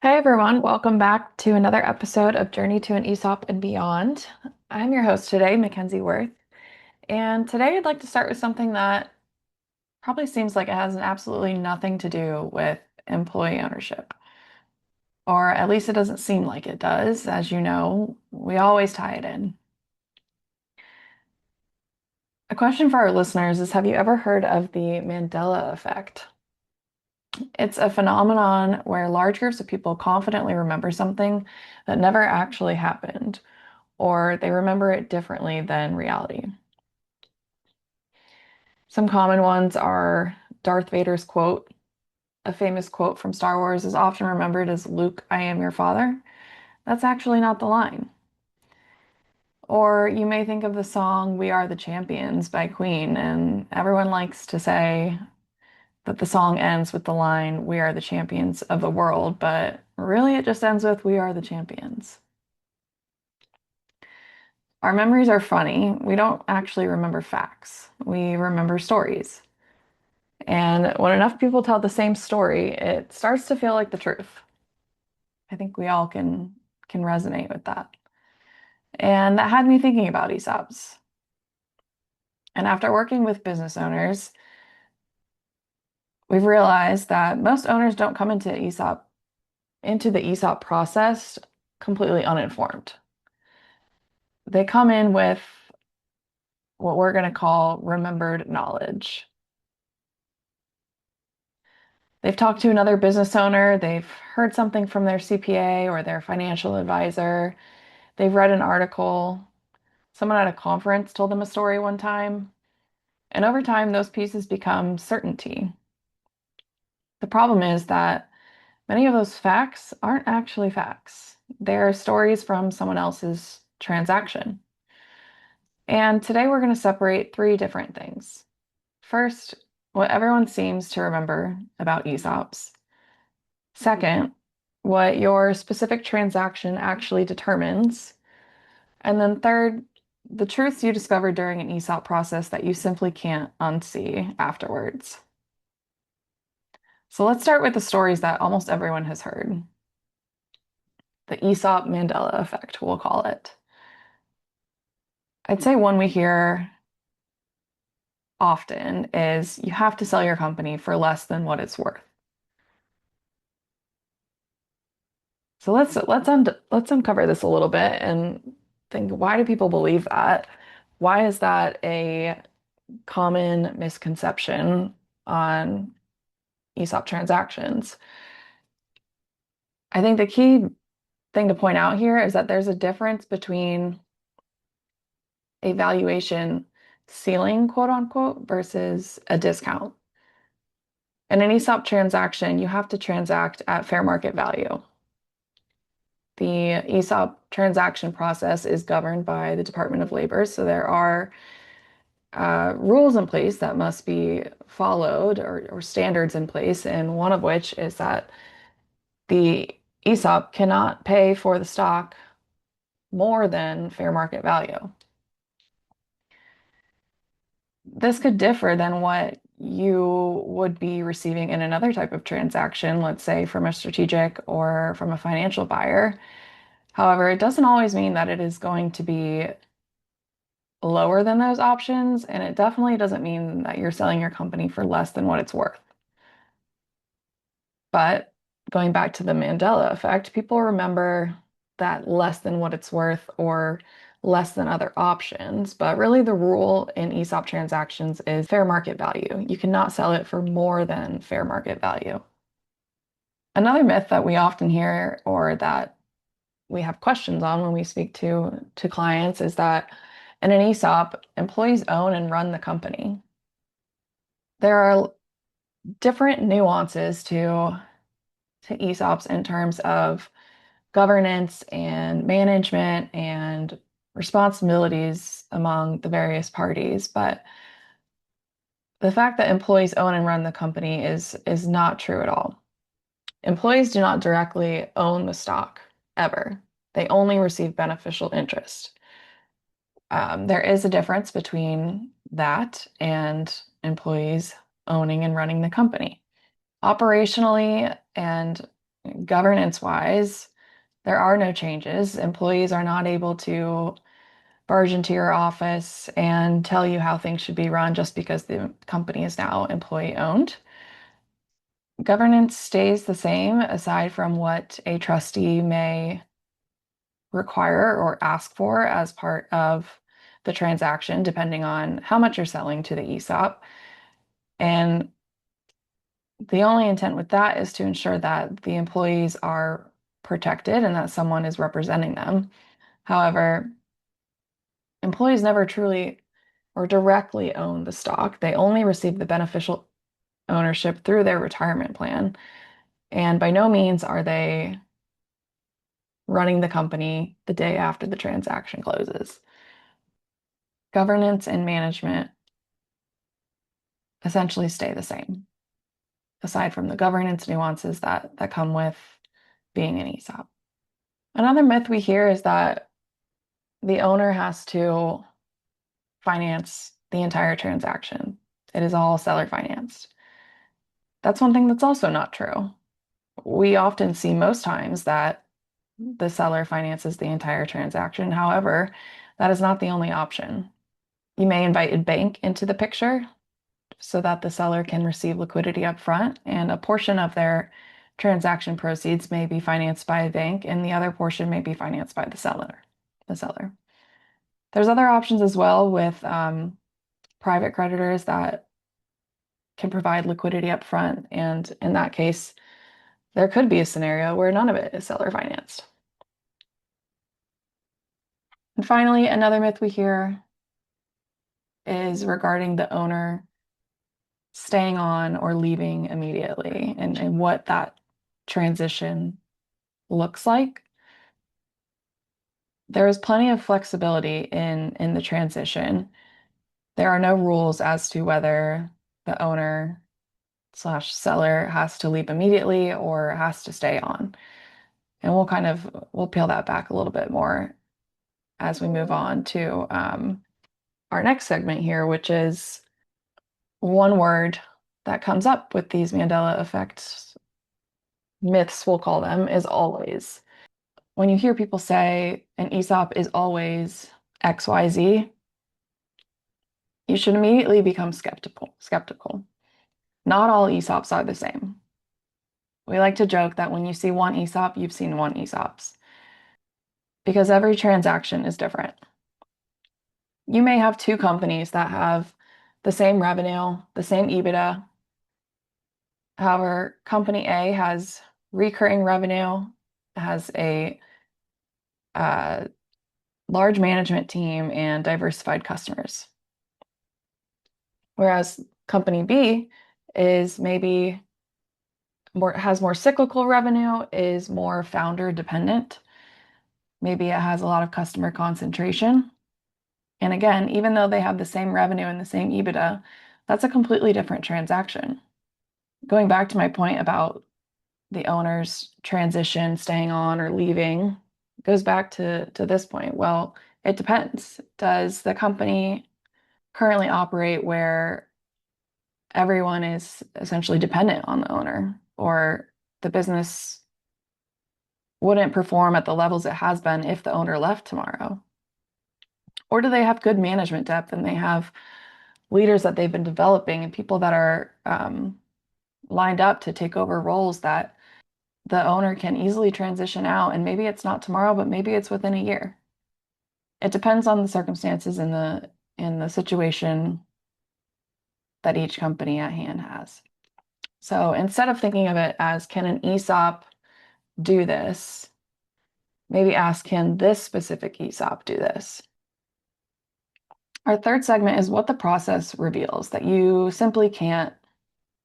Hey everyone, welcome back to another episode of Journey to an ESOP and Beyond. I'm your host today, Makenzie Wirth, and today I'd like to start with something that probably seems like it has absolutely nothing to do with employee ownership, or at least it doesn't seem like it does. As you know, we always tie it in. A question for our listeners is, have you ever heard of the Mandela effect? It's a phenomenon where large groups of people confidently remember something that never actually happened, or they remember it differently than reality. Some common ones are Darth Vader's quote. A famous quote from Star Wars is often remembered as Luke, I am your father. That's actually not the line. Or you may think of the song We Are the Champions by Queen, and everyone likes to say that the song ends with the line, We are the champions of the world, but really it just ends with We are the champions. Our memories are funny. We don't actually remember facts. We remember stories. And when enough people tell the same story, it starts to feel like the truth. I think we all can resonate with that. And that had me thinking about ESOPs. And after working with business owners, we've realized that most owners don't come into the ESOP process completely uninformed. They come in with what we're going to call remembered knowledge. They've talked to another business owner, they've heard something from their CPA or their financial advisor, they've read an article, someone at a conference told them a story one time, and over time, those pieces become certainty. The problem is that many of those facts aren't actually facts. They're stories from someone else's transaction. And today we're going to separate three different things. First, what everyone seems to remember about ESOPs. Second, what your specific transaction actually determines. And then third, the truths you discovered during an ESOP process that you simply can't unsee afterwards. So let's start with the stories that almost everyone has heard. The ESOP Mandela effect, we'll call it. I'd say one we hear often is you have to sell your company for less than what it's worth. So let's uncover this a little bit and think, why do people believe that? Why is that a common misconception on ESOP transactions? I think the key thing to point out here is that there's a difference between a valuation ceiling, quote unquote, versus a discount. In an ESOP transaction, you have to transact at fair market value. The ESOP transaction process is governed by the Department of Labor, so there are rules in place that must be followed or standards in place, and one of which is that the ESOP cannot pay for the stock more than fair market value. This could differ than what you would be receiving in another type of transaction, let's say from a strategic or from a financial buyer. However, it doesn't always mean that it is going to be lower than those options, and it definitely doesn't mean that you're selling your company for less than what it's worth. But going back to the Mandela effect, people remember that less than what it's worth or less than other options. But really, the rule in ESOP transactions is fair market value. You cannot sell it for more than fair market value. Another myth that we often hear or that we have questions on when we speak to clients is that in an ESOP, employees own and run the company. There are different nuances to ESOPs in terms of governance and management and responsibilities among the various parties. But the fact that employees own and run the company is not true at all. Employees do not directly own the stock ever. They only receive beneficial interest. There is a difference between that and employees owning and running the company. Operationally and Governance-wise, there are no changes. Employees are not able to barge into your office and tell you how things should be run just because the company is now employee-owned. Governance stays the same aside from what a trustee may require or ask for as part of the transaction, depending on how much you're selling to the ESOP. And the only intent with that is to ensure that the employees are protected and that someone is representing them. However, employees never truly or directly own the stock. They only receive the beneficial ownership through their retirement plan. And by no means are they running the company the day after the transaction closes. Governance and management essentially stay the same, aside from the governance nuances that come with being an ESOP. Another myth we hear is that the owner has to finance the entire transaction. It is all seller financed. That's one thing that's also not true. We often see most times that the seller finances the entire transaction. However, that is not the only option. You may invite a bank into the picture so that the seller can receive liquidity up front, and a portion of their transaction proceeds may be financed by a bank, and the other portion may be financed by the seller. There's other options as well with private creditors that can provide liquidity up front, and in that case, there could be a scenario where none of it is seller financed. And finally, another myth we hear is regarding the owner staying on or leaving immediately and what that transition looks like. There is plenty of flexibility in the transition. There are no rules as to whether the owner slash seller has to leave immediately or has to stay on. And we'll peel that back a little bit more as we move on to our next segment here, which is one word that comes up with these Mandela effect myths, we'll call them, is always. When you hear people say an ESOP is always XYZ, you should immediately become skeptical. Not all ESOPs are the same. We like to joke that when you see one ESOP, you've seen one ESOPs, because every transaction is different. You may have two companies that have the same revenue, the same EBITDA. However, company A has recurring revenue, has a large management team, and diversified customers. Whereas company B is maybe has more cyclical revenue, is more founder dependent. Maybe it has a lot of customer concentration. And again, even though they have the same revenue and the same EBITDA, that's a completely different transaction. Going back to my point about the owner's transition, staying on or leaving, goes back to this point. Well, it depends. Does the company currently operate where everyone is essentially dependent on the owner, or the business wouldn't perform at the levels it has been if the owner left tomorrow? Or do they have good management depth and they have leaders that they've been developing and people that are lined up to take over roles that the owner can easily transition out, and maybe it's not tomorrow, but maybe it's within a year. It depends on the circumstances in the situation that each company at hand has. So instead of thinking of it as, can an ESOP do this? Maybe ask, can this specific ESOP do this? Our third segment is what the process reveals that you simply can't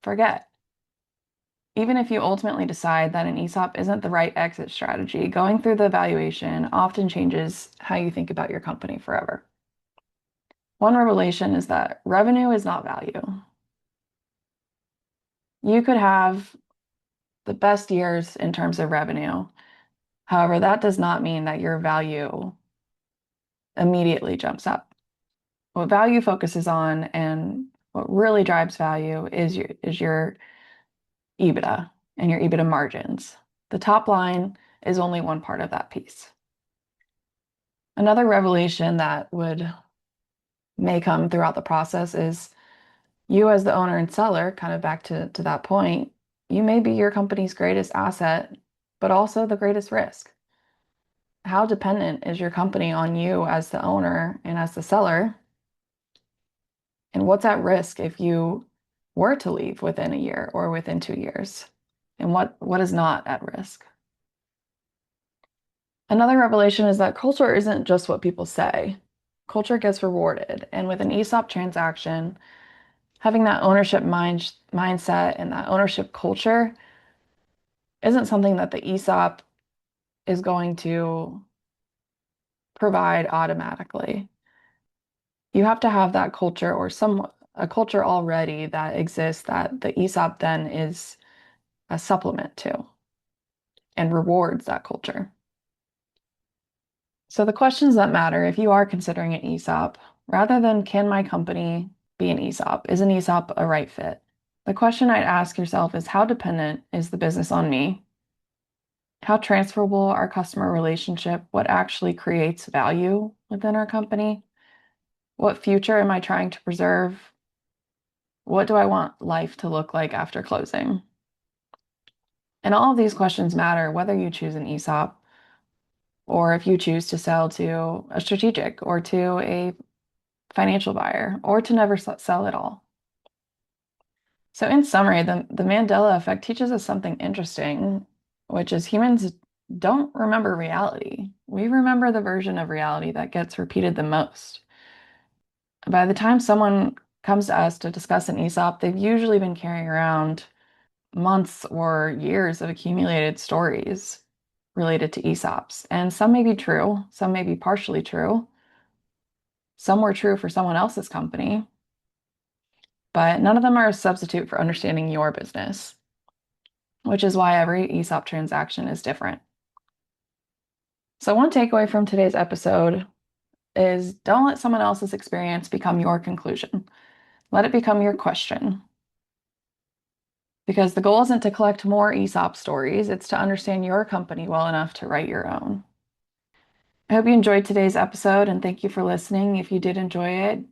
forget. Even if you ultimately decide that an ESOP isn't the right exit strategy, going through the evaluation often changes how you think about your company forever. One revelation is that revenue is not value. You could have the best years in terms of revenue. However, that does not mean that your value immediately jumps up. What value focuses on and what really drives value is your EBITDA and your EBITDA margins. The top line is only one part of that piece. Another revelation that may come throughout the process is you as the owner and seller, kind of back to that point, you may be your company's greatest asset, but also the greatest risk. How dependent is your company on you as the owner and as the seller? And what's at risk if you were to leave within a year or within 2 years? And what is not at risk? Another revelation is that culture isn't just what people say. Culture gets rewarded. And with an ESOP transaction, having that mindset and that ownership culture isn't something that the ESOP is going to provide automatically. You have to have that culture or a culture already that exists that the ESOP then is a supplement to and rewards that culture. So the questions that matter if you are considering an ESOP, rather than can my company be an ESOP, is an ESOP a right fit? The question I'd ask yourself is how dependent is the business on me? How transferable our customer relationship? What actually creates value within our company? What future am I trying to preserve? What do I want life to look like after closing? And all of these questions matter whether you choose an ESOP or if you choose to sell to a strategic or to a financial buyer or to never sell at all. So, in summary, the Mandela effect teaches us something interesting, which is humans don't remember reality. We remember the version of reality that gets repeated the most. By the time someone comes to us to discuss an ESOP, they've usually been carrying around months or years of accumulated stories related to ESOPs. And some may be true, some may be partially true, some were true for someone else's company, but none of them are a substitute for understanding your business, which is why every ESOP transaction is different. So, one takeaway from today's episode is don't let someone else's experience become your conclusion. Let it become your question. Because the goal isn't to collect more ESOP stories, it's to understand your company well enough to write your own. I hope you enjoyed today's episode and thank you for listening. If you did enjoy it,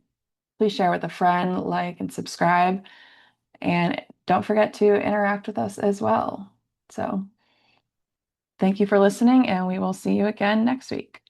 please share with a friend, like, and subscribe. And don't forget to interact with us as well. So, thank you for listening, and we will see you again next week.